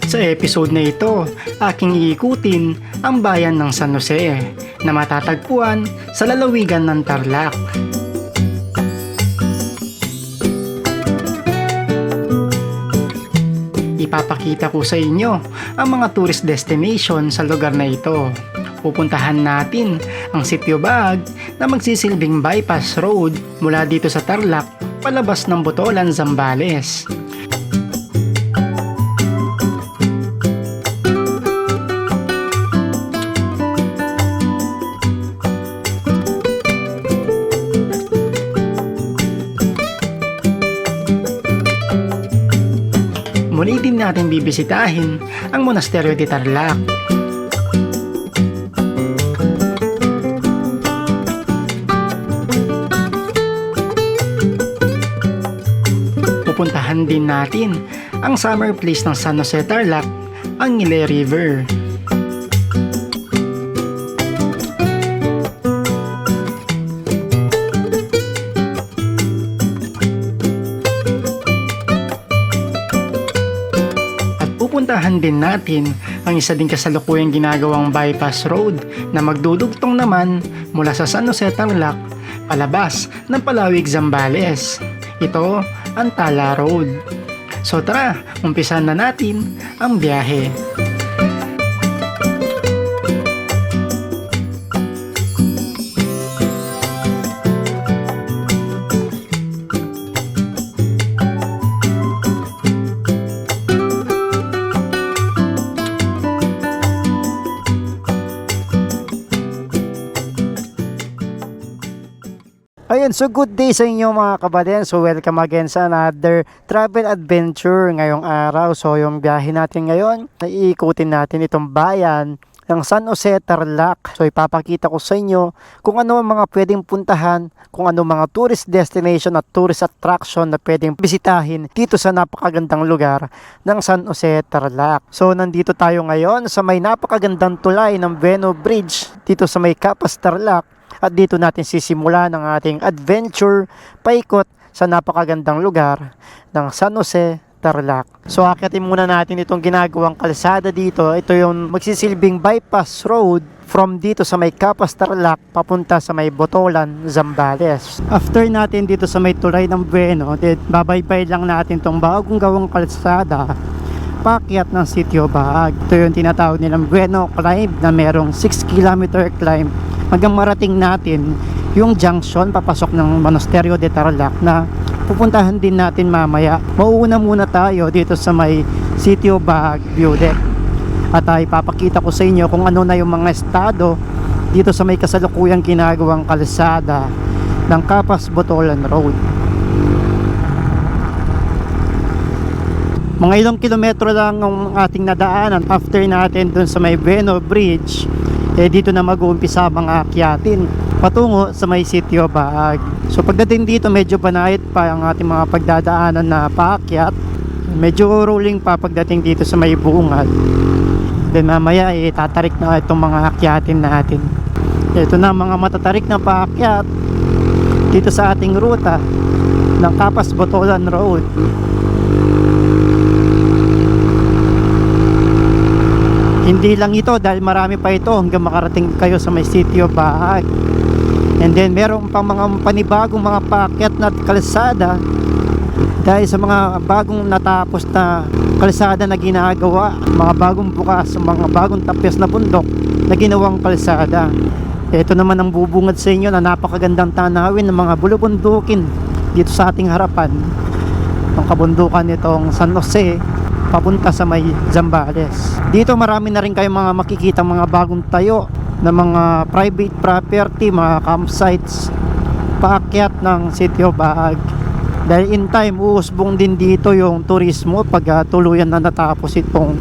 Sa episode na ito, aking iikutin ang bayan ng San Jose na matatagpuan sa lalawigan ng Tarlac. Ipapakita ko sa inyo ang mga tourist destination sa lugar na ito. Pupuntahan natin ang Sitio Baag na magsisilbing bypass road mula dito sa Tarlac palabas ng Botolan, Zambales. Muli din natin bibisitahin ang Monasterio de Tarlac. Pupuntahan din natin ang summer place ng San Jose Tarlac, ang Ile River. Pupuntahan din natin ang isa din kasalukuyang ginagawang bypass road na magdudugtong naman mula sa San Jose Tarlac palabas ng Palawig, Zambales. Ito ang Tala Road. So tara, umpisan na natin ang biyahe. Ayun, so good day sa inyo mga kabaden. So welcome again sa another travel adventure ngayong araw. So yung biyahe natin ngayon, naiikutin natin itong bayan ng San Jose Tarlac. So ipapakita ko sa inyo kung ano ang mga pwedeng puntahan, kung ano mga tourist destination at tourist attraction na pwedeng bisitahin dito sa napakagandang lugar ng San Jose Tarlac. So nandito tayo ngayon sa may napakagandang tulay ng Bueno Bridge dito sa may Capas, Tarlac. At dito natin sisimula ng ating adventure paikot sa napakagandang lugar ng San Jose Tarlac. So akyatin muna natin itong ginagawang kalsada dito. Ito yung magsisilbing bypass road from dito sa may Capas, Tarlac papunta sa may Botolan, Zambales. After natin dito sa may tulay ng Bueno, babaybay lang natin itong bagong gawang kalsada paakyat ng Sitio Baag. Ito yung tinatawag nilang Bueno Climb na merong 6 km climb hanggang marating natin yung junction papasok ng Monasterio de Tarlac na pupuntahan din natin mamaya. Mauuna muna tayo dito sa may Sitio Baag view deck at ipapakita ko sa inyo kung ano na yung mga estado dito sa may kasalukuyang ginagawang kalsada ng Capas Botolan Road. Mga ilang kilometro lang ang ating nadaanan after natin dun sa may Bueno Bridge. Dito na mag-uumpisa mga akyatin patungo sa may Sitio Baag. So pagdating dito medyo panait pa ang ating mga pagdadaanan na paakyat. Medyo rolling pa pagdating dito sa may bungad. Then mamaya tatarik na itong mga akyatin natin. Ito na mga matatarik na paakyat dito sa ating ruta ng Capas Botolan Road. Hindi lang ito dahil marami pa ito hanggang makarating kayo sa may Sitio Baag. And then meron pang mga panibagong mga paakyat na kalsada dahil sa mga bagong natapos na kalsada na ginagawa, mga bagong bukas, mga bagong tapyas na bundok na ginawang kalsada. Ito naman ang bubungad sa inyo na napakagandang tanawin ng mga bulubundukin dito sa ating harapan. Ang kabundukan nitong San Jose papunta sa may Zambales. Dito marami na rin kayong mga makikita mga bagong tayo na mga private property, mga campsites paakyat ng Sitio Baag. Dahil in time uusbong din dito yung turismo pag tuluyan na natapos itong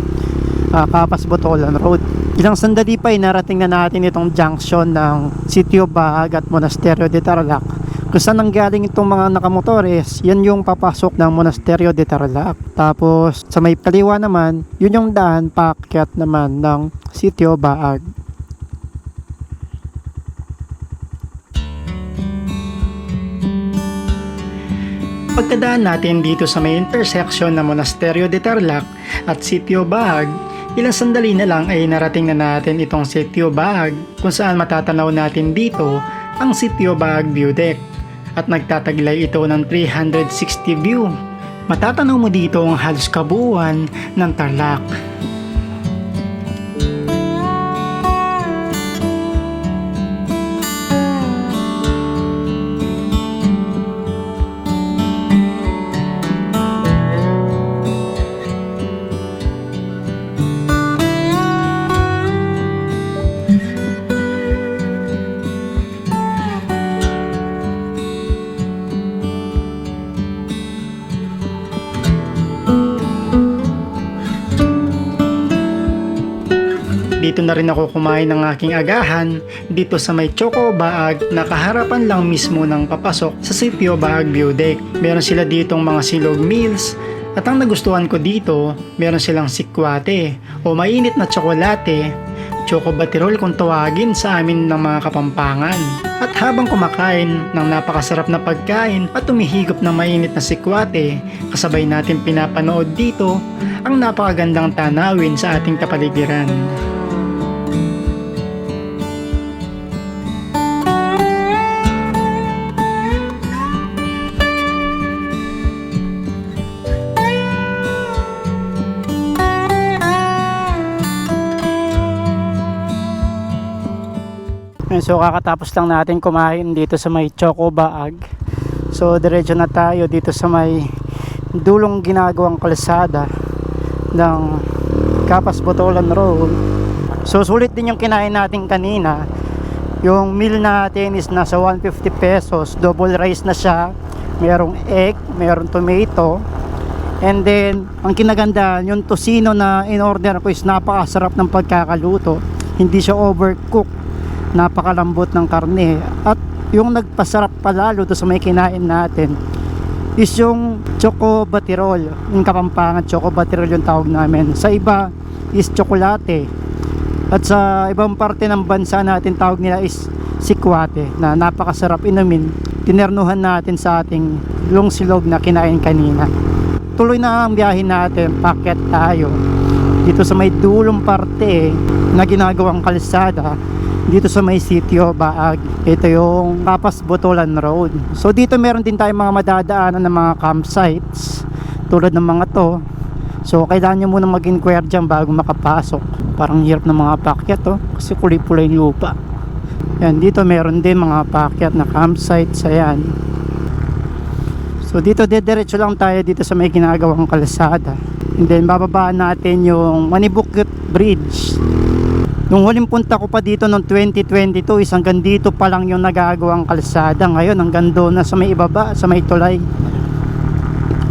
Capas Botolan Road. Ilang sandali pa narating na natin itong junction ng Sitio Baag at Monasterio de Tarlac. Kung saan nanggaling itong mga nakamotores, yan yung papasok ng Monasterio de Tarlac. Tapos sa may kaliwa naman, yun yung daan paakyat naman ng Sitio Baag. Pagkadaan natin dito sa may intersection ng Monasterio de Tarlac at Sitio Bahag, ilang sandali na lang ay narating na natin itong Sitio Bahag kung saan matatanaw natin dito ang Sitio Bahag View Deck at nagtataglay ito ng 360 view. Matatanaw mo dito ang halos kabuuan ng Tarlac. Dito na rin ako kumain ng aking agahan dito sa may Choco Bahag na kaharapan lang mismo ng papasok sa Sitio Bahag View Deck. Meron sila ditong mga silog meals at ang nagustuhan ko dito, meron silang sikwate o mainit na tsokolate, Choco Batirol kung tawagin sa amin ng mga Kapampangan. At habang kumakain ng napakasarap na pagkain at tumihigop ng mainit na sikwate, kasabay natin pinapanood dito ang napakagandang tanawin sa ating kapaligiran. So kakatapos lang natin kumain dito sa may Choco Bahag. So diretso na tayo dito sa may dulong ginagawang kalsada ng Capas Botolan Road. So sulit din yung kinain natin kanina. Yung meal natin is nasa 150 pesos. Double rice na siya. Merong egg, merong tomato. And then ang kinaganda, yung tocino na in order ko is napakasarap ng pagkakaluto. Hindi siya overcooked. Napakalambot ng karne. At yung nagpasarap palalo to sa may kinain natin is yung Choco Batirol. Yung Kapampangan Choco Batirol yung tawag namin. Sa iba is tsokolate. At sa ibang parte ng bansa natin tawag nila is sikwate na napakasarap inumin. Tinernuhan natin sa ating silog na kinain kanina. Tuloy na ang biyahe natin. Paket tayo dito sa may dulong parte na ginagawang kalsada dito sa may Sitio Bahag. Ito yung Capas Botolan Road. So dito meron din tayong mga madadaanan ng mga campsites tulad ng mga to. So kailangan nyo muna mag-inquire dyan bago makapasok. Parang hirap ng mga paakyat kasi kulay-pulay lupa. Yan, dito meron din mga paakyat na campsites. Ayan. So dito dediretso lang tayo dito sa may ginagawang kalsada. And then bababaan natin yung Manibukit Bridge. Nung huling punta ko pa dito noong 2022 is hanggang dito pa lang yung nagagawang kalsada. Ngayon hanggang doon na sa may ibaba, sa may tulay.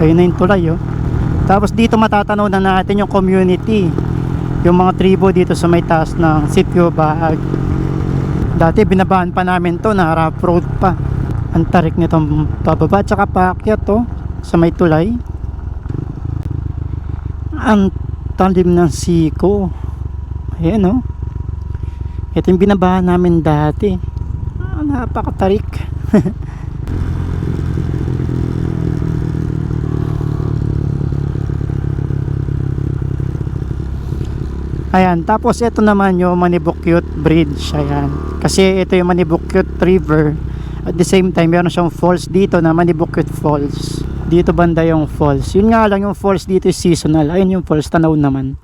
Ayun na yung tulay Tapos dito matatanaw na natin yung community, yung mga tribo dito sa may taas ng Sitio Bahag. Dati binabaan pa namin to na rough road pa. Ang tarik nitong pababa tsaka paakyat sa may tulay. Ang talim ng siko. Ayan ito yung binabahan namin dati. Napakatarik. Ayan, tapos ito naman yung Manibukit Bridge. Ayan. Kasi ito yung Manibukit River. At the same time, meron siyang falls dito na Manibukit Falls. Dito banda yung falls. Yun nga lang yung falls dito is seasonal. Ayun yung falls, tanaw naman.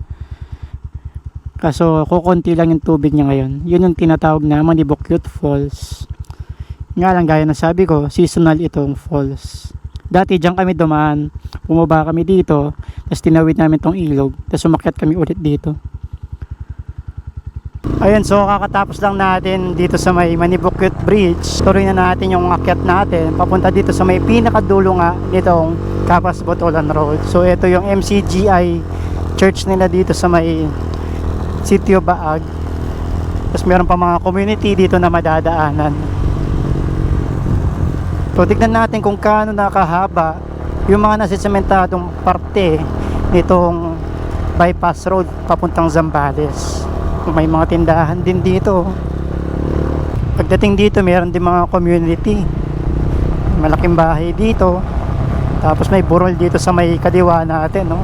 Kaso kukunti lang yung tubig niya ngayon. Yun yung tinatawag na Manibukit Falls. Nga lang gaya na sabi ko, seasonal itong falls. Dati diyan kami dumaan, bumaba kami dito, tapos tinawid namin tong ilog, tapos umakyat kami ulit dito. Ayun, so kakatapos lang natin dito sa may Manibukit Bridge. Tuloy na natin yung akyat natin papunta dito sa may pinakadulo nga nitong Capas Botolan Road. So ito yung MCGI church nila dito sa may Sitio Bahag. Tapos meron pa mga community dito na madadaanan. So tignan natin kung kaano nakahaba yung mga nasisementadong parte nitong bypass road papuntang Zambales. May mga tindahan din dito. Pagdating dito meron din mga community. Malaking bahay dito. Tapos may burol dito sa may kaliwa natin, no?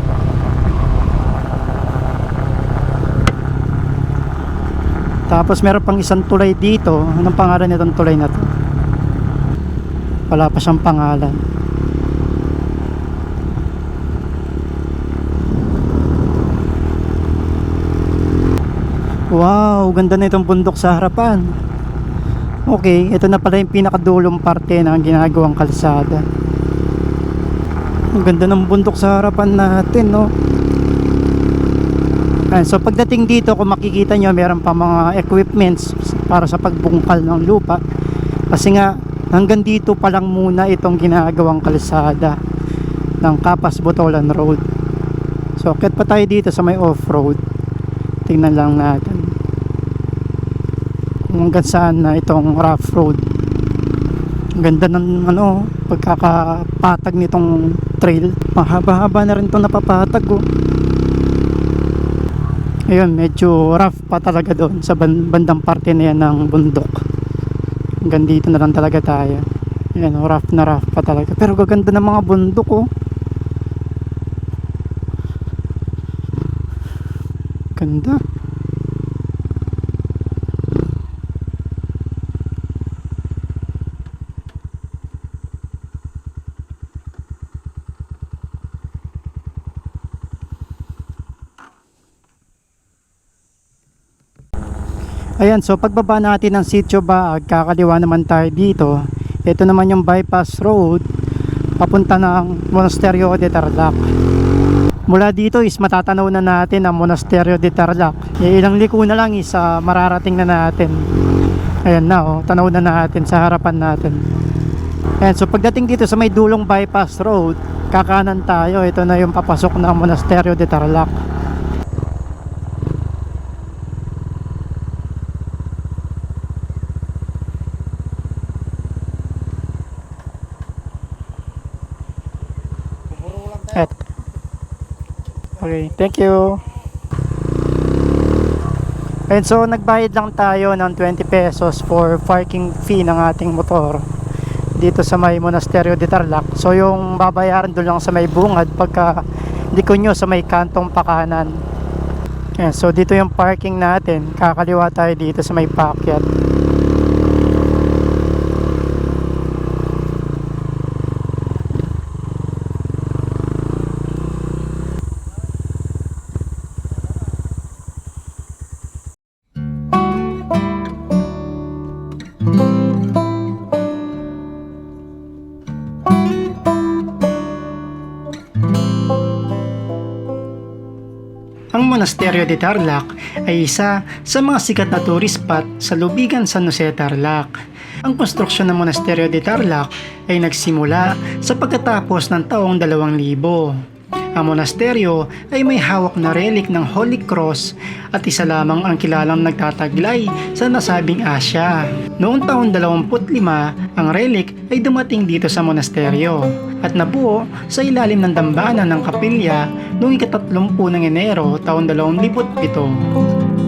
Tapos meron pang isang tulay dito. Anong pangalan nitong tulay na to? Wala pa siyang pangalan. Wow, ganda na itong bundok sa harapan. Okay, ito na pala yung pinakadulong parte ng ginagawang kalsada. Ang ganda ng bundok sa harapan natin, no? So pagdating dito, kung makikita nyo, meron pa mga equipments para sa pagbungkal ng lupa. Kasi nga, hanggang dito pa lang muna itong ginagawang kalsada ng Capas-Botolan Road. So akit pa tayo dito sa may off-road. Tingnan lang natin kung hanggang saan na itong rough road. Ang ganda ng pagkakapatag nitong trail. Mahaba-haba na rin itong napapatag, oh. Ayun, medyo rough pa talaga doon sa bandang parte na yan ng bundok. Hanggang dito na lang talaga tayo. Ayan, rough na rough pa talaga. Pero gaganda ng mga bundok, oh. Ganda. Ayan, so pagbaba natin ng Sitio Baag, kakaliwa naman tayo dito. Ito naman yung bypass road papunta ng Monasterio de Tarlac. Mula dito is matatanaw na natin ang Monasterio de Tarlac. Ilang liko na lang is mararating na natin. Ayan na, oh, tanaw na natin sa harapan natin. Ayan, so pagdating dito sa may dulong bypass road, kakanan tayo. Ito na yung papasok ng Monasterio de Tarlac. Okay, thank you. And so nagbayad lang tayo ng 20 pesos for parking fee ng ating motor dito sa may Monasterio de Tarlac. So yung babayaran doon lang sa may bungad pagka liko nyo sa may kantong pakanan. Ayan, so dito yung parking natin. Kakaliwa tayo dito sa may paakyat. Ang Monasterio de Tarlac ay isa sa mga sikat na tourist spot sa Lubigan, San Jose, Tarlac. Ang konstruksyon ng Monasterio de Tarlac ay nagsimula sa pagkatapos ng taong 2000. Ang monasteryo ay may hawak na relic ng Holy Cross at isa lamang ang kilalang nagtataglay sa nasabing Asya. Noong taong 25, ang relic ay dumating dito sa monasteryo at nabuo sa ilalim ng dambana ng kapilya noong ika-30 ng Enero taong 2007.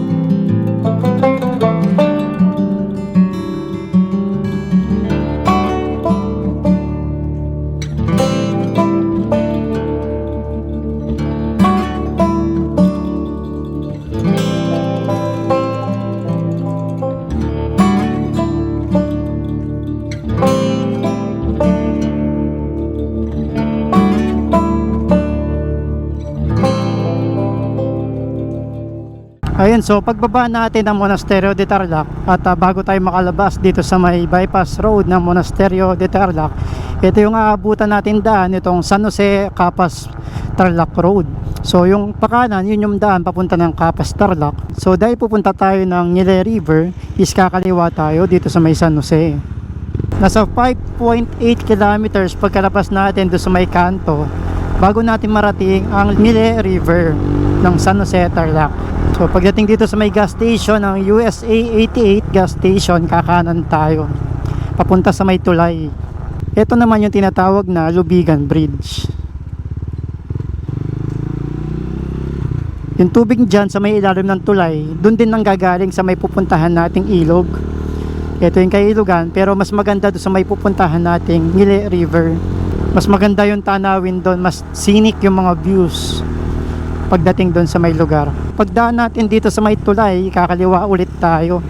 Ayun, so pagbaba natin ng Monasterio de Tarlac at bago tayo makalabas dito sa may bypass road ng Monasterio de Tarlac, ito yung aabutan natin daan, itong San Jose Capas Tarlac Road. So yung pakanan, yun yung daan papunta ng Capas Tarlac. So dahil pupunta tayo ng Nile River, is kakaliwa tayo dito sa may San Jose. Nasa 5.8 kilometers pagkalabas natin doon sa may kanto bago natin marating ang Nile River ng San Jose Tarlac. So pagdating dito sa may gas station ng USA 88 gas station, kakanan tayo papunta sa may tulay. Ito naman yung tinatawag na Lubigan Bridge. Yung tubig dyan sa may ilalim ng tulay, dun din nanggagaling sa may pupuntahan nating ilog. Ito yung kailugan, pero mas maganda doon sa may pupuntahan nating Nile River. Mas maganda yung tanawin doon, mas scenic yung mga views pagdating doon sa may lugar. Pagdaan natin dito sa may tulay, kakaliwa ulit tayo.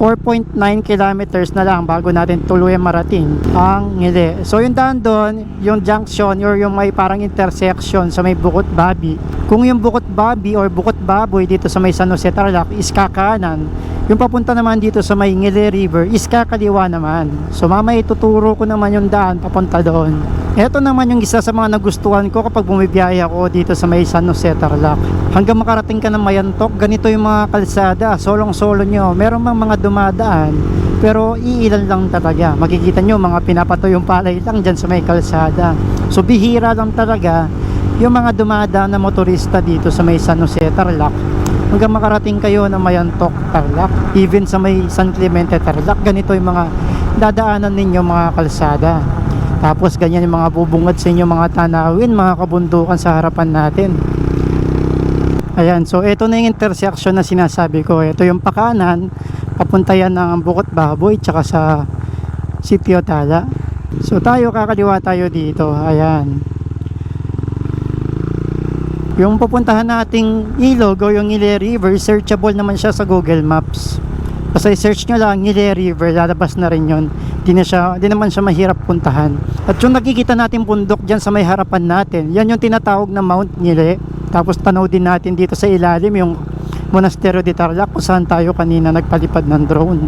4.9 kilometers na lang bago natin tuluyan marating ang Ngili. So yung daan doon, yung junction or yung may parang intersection sa may Bukot Babi. Kung yung Bukot Babi or Bukot Baboy dito sa may San Jose Tarlac is kakanan, yung papunta naman dito sa may Ngili River is kakaliwa naman. So mamaya ituturo ko naman yung daan papunta doon. Ito naman yung isa sa mga nagustuhan ko kapag bumibiyaya ako dito sa may San Jose Tarlac. Hanggang makarating ka ng Mayantok, ganito yung mga kalsada, solong-solo nyo. Meron mang mga dumadaan, pero iilan lang talaga. Makikita nyo mga pinapatoy yung palay lang dyan sa may kalsada. So bihira lang talaga yung mga dumadaan na motorista dito sa may San Jose Tarlac. Hanggang makarating kayo ng Mayantok Tarlac, even sa may San Clemente Tarlac, ganito yung mga dadaanan ninyo mga kalsada. Tapos ganyan yung mga bubungad sa inyo mga tanawin, mga kabundukan sa harapan natin. Ayan, so ito na yung intersection na sinasabi ko. Ito yung pakanan, papunta yan ng Bukot Baboy tsaka sa Sitio Tala. So tayo, kakaliwa tayo dito. Ayan. Yung pupuntahan nating ilog o yung Ngili River, searchable naman siya sa Google Maps. Basta i-search nyo lang Ngili River, lalabas na rin yun. Di naman siya mahirap puntahan. At yung nakikita natin bundok dyan sa may harapan natin, yan yung tinatawag na Mount Ngili. Tapos tanaw din natin dito sa ilalim yung Monasterio de Tarlac kung saan tayo kanina nagpalipad ng drone.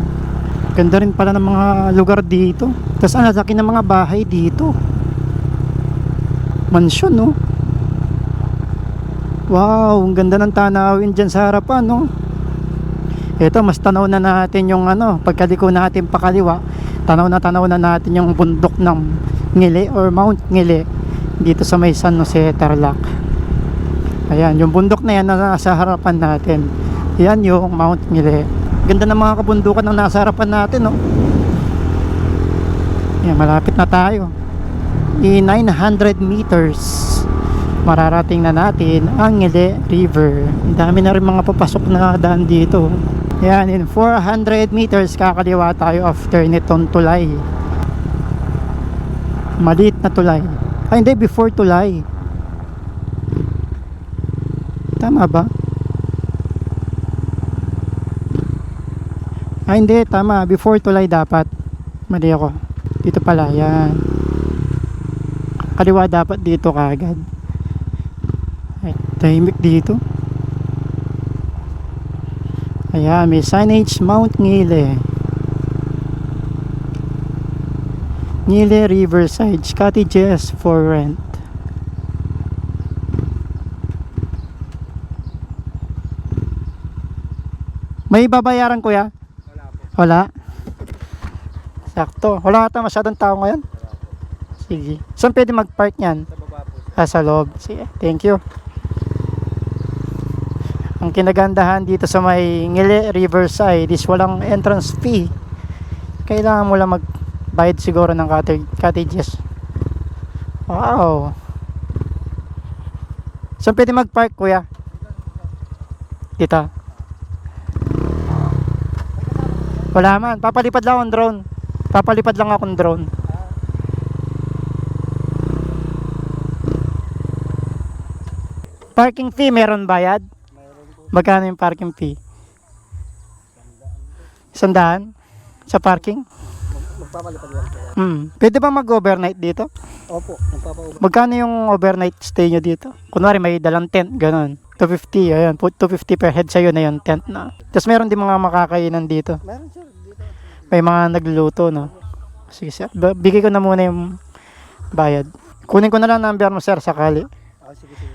Ganda rin pala ng mga lugar dito. Tapos ang laki ng mga bahay dito. Mansyon, no? Wow, ang ganda ng tanawin dyan sa harapan, no? Ito, mas tanaw na natin yung pagkaliko natin pakaliwa. Tanaw na natin yung bundok ng Ngili or Mount Ngili dito sa may San Jose Tarlac. Ayan, yung bundok na yan na nasa harapan natin. Yan yung Mount Ngili. Ganda ng mga kabundukan na nasa harapan natin, no? Yan, malapit na tayo. 900 meters mararating na natin ang Ngili River. Ang dami na rin mga papasok na daan dito. Yan, in 400 meters kakaliwa tayo after nitong tulay. Maliit na tulay. Ay, hindi, before tulay. Tama ba? Ay, hindi, tama. Before tulay dapat. Mali ako. Dito pala, yan. Kaliwa dapat dito kaagad. Ay, tahimik dito. Ayan, may signage Mount Ngili. Ngili Riverside Cottages for rent. May babayaran kuya? Wala po. Wala? Sakto. Wala ata masyadong tao ngayon? Sige. Saan pwede mag-park yan? Sa baba po. Sa loob. Sige, thank you. Ang kinagandahan dito sa may Ngili Riverside is walang entrance fee. Kailangan mo lang magbayad siguro ng cottages. Wow. Saan pwede mag-park kuya? Dito. Wala man. Papalipad lang akong drone. Papalipad lang akong drone. Parking fee meron bayad? Magkano yung parking fee? 100 sa parking? Magpapalipad lang po. Pwede ba mag-overnight dito? Opo, magpapa-over. Magkano yung overnight stay nyo dito? Kunwari may dalang tent, ganun. 250, ayan. 250 per head sa'yo na yung tent na. Tapos meron din mga makakainan dito. Meron sir, dito. May mga nagluluto, no? Sige sir, bigay ko na muna yung bayad. Kunin ko na lang number mo sir, sakali. Sige, sige.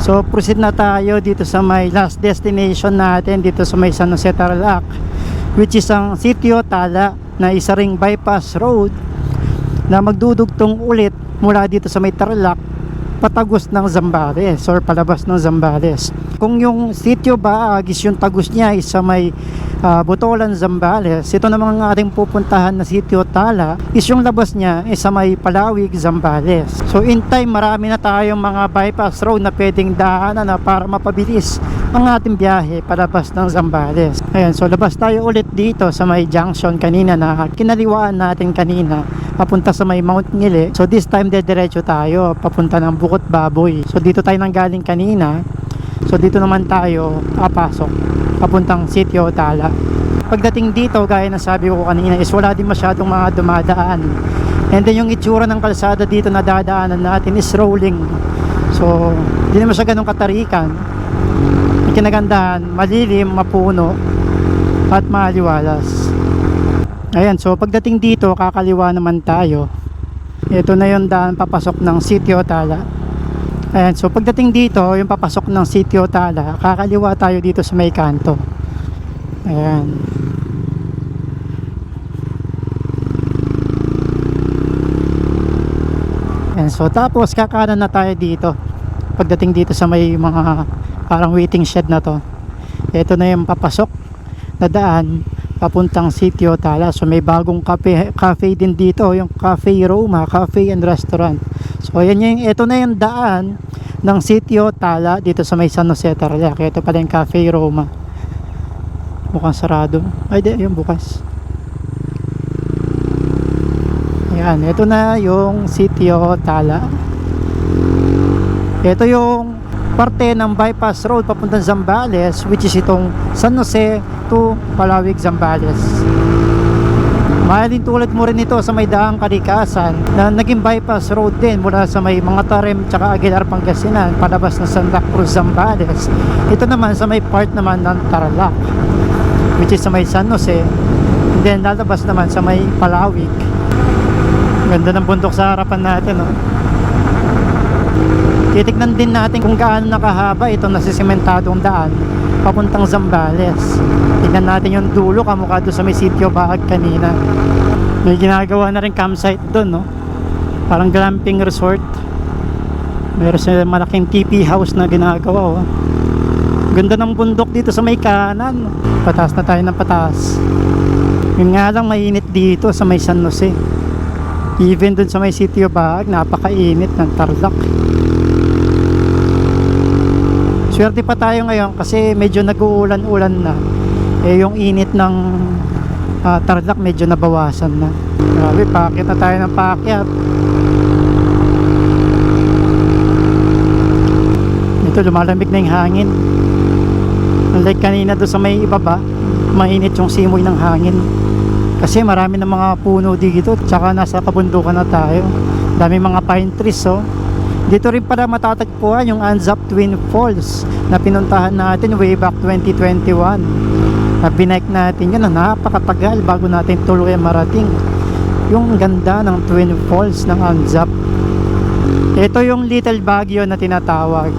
So proceed na tayo dito sa may last destination natin dito sa may San Jose Tarlac, which is ang Sitio Tala na isa ring bypass road na magdudugtong ulit mula dito sa may Tarlac patagos ng Zambales or palabas ng Zambales. Kung yung Sitio Baag is yung tagos niya is sa may Botolan, Zambales, ito namang ating pupuntahan na Sitio Tala is yung labas niya is sa may Palawig, Zambales. So in time marami na tayong mga bypass road na pwedeng daanan na para mapabilis ang ating biyahe palabas ng Zambales. Ayan, so labas tayo ulit dito sa may junction kanina na kinaliwaan natin kanina papunta sa may Mount Ngili. So this time dediretso tayo papunta ng Bukot Baboy. So dito tayo nanggaling kanina. So dito naman tayo papasok papuntang Sitio Tala. Pagdating dito, gaya na sabi ko kanina, is wala din masyadong mga dumadaan. And then yung itsura ng kalsada dito na dadaanan natin is rolling. So hindi naman siya ganun katarikan. Ang kinagandahan, malilim, mapuno at maliwalas. Ayan, so pagdating dito, kakaliwa naman tayo. Ito na yung daan papasok ng Sitio Tala. Ayan, so pagdating dito, yung papasok ng Sitio Tala, kakaliwa tayo dito sa may kanto. Ayan. Ayan, so tapos kakanan na tayo dito. Pagdating dito sa may mga parang waiting shed na to. Ito na yung papasok na daan papuntang Sitio Tala. So may bagong cafe din dito, yung Cafe Roma, Cafe and Restaurant. So ayan yung, ito na yung daan ng Sitio Tala dito sa may San Jose Tarlac. Ito pala yung Cafe Roma. Mukhang sarado. Ay di, yung bukas. Ayan, ito na yung Sitio Tala. Ito yung parte ng bypass road papuntang Zambales, which is itong San Jose to Palawig, Zambales. Mahalin tulad mo rin ito sa may daang Kalikasan na naging bypass road din mula sa may mga Tarem tsaka Aguilar, Pangasinan palabas ng Santa Cruz, Zambales. Ito naman sa may part naman ng Tarlac, which is sa may San Jose, and then lalabas naman sa may Palawig. Ganda ng bundok sa harapan natin, no? Titignan din natin kung gaano nakahaba itong nasisimentadong daan papuntang Zambales. Tignan natin yung dulo, kamukha doon sa may Sitio Baag kanina. May ginagawa na rin campsite doon, no? Parang glamping resort. Meron silang malaking TP house na ginagawa, oh. Ganda ng bundok dito sa may kanan. Pataas na tayo ng pataas. Yun nga lang, mainit dito sa may San Jose. Even doon sa may Sitio Baag, napakainit ng Tarlac. Swerte pa tayo ngayon kasi medyo nag-uulan-ulan na. Eh yung init ng Tarlac medyo nabawasan na. Grabe, paakyat na tayo ng paakyat. Ito, lumalamig na yung hangin. Unlike kanina doon sa may ibaba, mainit yung simoy ng hangin. Kasi marami ng mga puno dito, tsaka nasa kabundukan na tayo. Dami mga pine trees, oh. Dito rin pala matatagpuan yung Anzap Twin Falls na pinuntahan natin way back 2021. Binike natin yun, napakatagal bago natin tuloy marating yung ganda ng Twin Falls ng Anzap. Ito yung Little Baguio na tinatawag.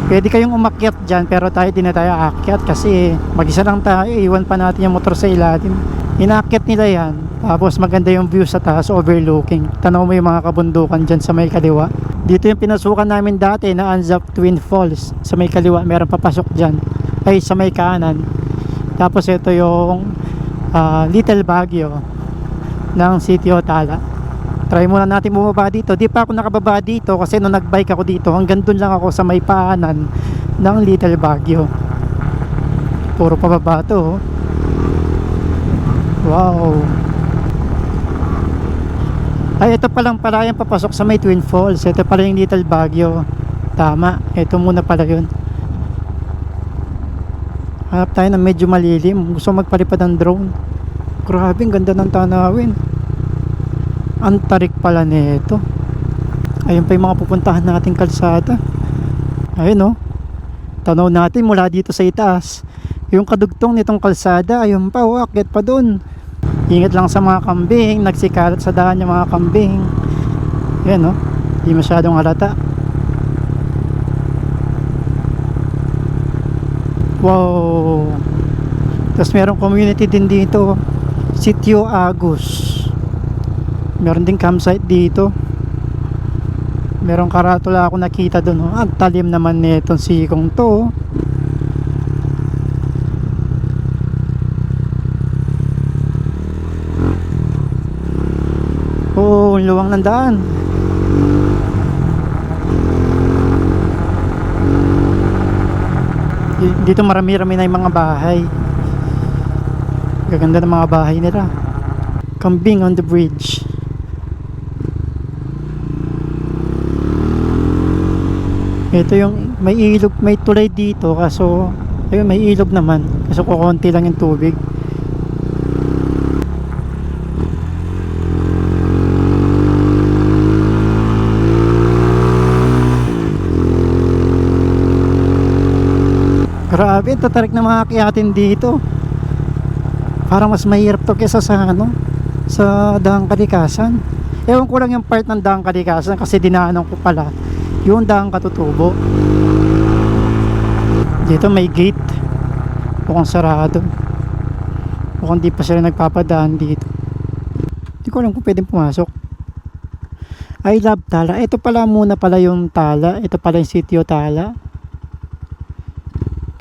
Pwede kayong umakyat dyan pero tayo di na tayo aakyat kasi mag-isa lang tayo, iwan pa natin yung motor sa ilalim. Inaakyat nila yan, tapos maganda yung view sa taas, overlooking. Tanaw mo yung mga kabundukan dyan sa may kaliwa. Dito yung pinasukan namin dati na Anzap Twin Falls. Sa may kaliwa, meron papasok dyan. Ay, sa may kanan. Tapos ito yung Little Baguio ng Sitio Tala. Try muna natin bumaba dito. Di pa ako nakababa dito kasi nung nagbike ako dito, hanggang dun lang ako sa may paanan ng Little Baguio. Puro pababa to, oh. Wow. Ay, ito palang pala yung papasok sa may Twin Falls. Ito pala yung Little Baguio. Tama, ito muna pala yun. Hanap tayo ng medyo malilim. Gusto magpalipad ng drone. Grabe, ang ganda ng tanawin. Ang tarik pala nito. Ayun pa yung mga pupuntahan nating kalsada. Ayun, oh. Tanaw natin mula dito sa itaas. Yung kadugtong nitong kalsada, ayun pa, oh, akyat pa dun. Ingat lang sa mga kambing, nagsikalat sa daan yung mga kambing. Yan, no? Hindi masyadong halata. Wow. Tapos merong community din dito. Sitio Agus. Meron din campsite dito. Merong karatula ako nakita doon. Ang talim naman nitong sikong to. Oh, luwang ng daan. Dito marami-rami na yung mga bahay. Gaganda ng mga bahay nila. Kambing on the bridge. Ito yung may ilog, may tulay dito kaso ayun, may ilog naman kaso kukunti lang yung tubig. Grabe, tatarik na mga akyatin dito. Parang mas mahirap to kesa sa sa Daang Kalikasan. Ewan ko lang yung part ng Daang Kalikasan kasi dinaanan ko pala yung Daang Katutubo. Dito may gate. Mukhang sarado. Mukhang di pa sila nagpapadaan dito. Hindi ko alam kung pwedeng pumasok. I love Tala. Ito pala muna pala yung Tala. Ito pala yung Sitio Tala.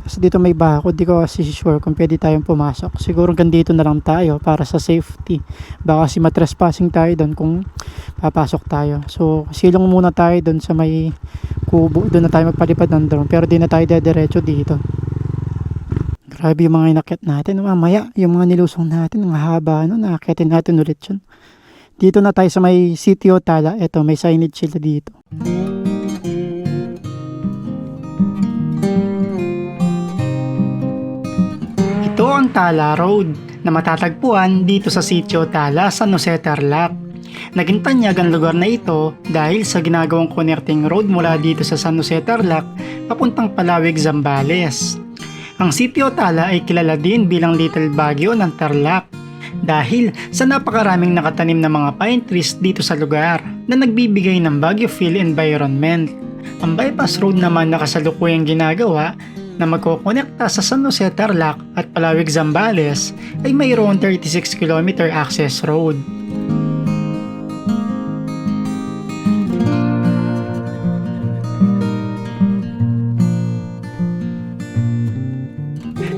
Kasi dito may bako, di ko kasi sure kung pwede tayong pumasok. Siguro dito na lang tayo para sa safety. Baka kasi matrespassing tayo doon kung papasok tayo. So silong muna tayo doon sa may kubo. Doon na tayo magpalipad ng drone. Pero di na tayo dediretso dito. Grabe yung mga inakyat natin. Mamaya yung mga nilusong natin, ang haba nakakyatin natin ulit yun. Dito na tayo sa may Sitio Tala. Ito may signage sila dito. Ito ang Tala Road na matatagpuan dito sa Sitio Tala, San Jose, Tarlac. Naging tanyag ang lugar na ito dahil sa ginagawang connecting road mula dito sa San Jose, Tarlac papuntang Palawig, Zambales. Ang Sitio Tala ay kilala din bilang Little Baguio ng Tarlac dahil sa napakaraming nakatanim na mga pine trees dito sa lugar na nagbibigay ng Baguio feel environment. Ang bypass road naman na kasalukuyang ginagawa na magkokonekta sa San Jose, Tarlac at Palawig, Zambales ay mayroon 36 km access road.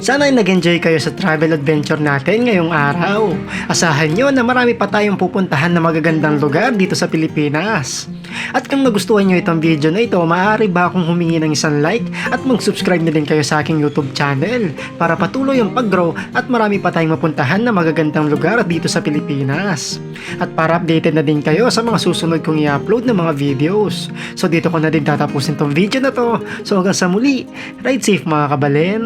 Sana ay nag-enjoy kayo sa travel adventure natin ngayong araw. Asahan nyo na marami pa tayong pupuntahan na magagandang lugar dito sa Pilipinas. At kung nagustuhan nyo itong video na ito, maaari ba akong humingi ng isang like at mag-subscribe na din kayo sa aking YouTube channel para patuloy ang pag-grow at marami pa tayong mapuntahan na magagandang lugar dito sa Pilipinas. At para updated na din kayo sa mga susunod kong i-upload na mga videos. So dito ko na din tatapusin tong video na to. So hanggang sa muli, ride safe mga kabalen!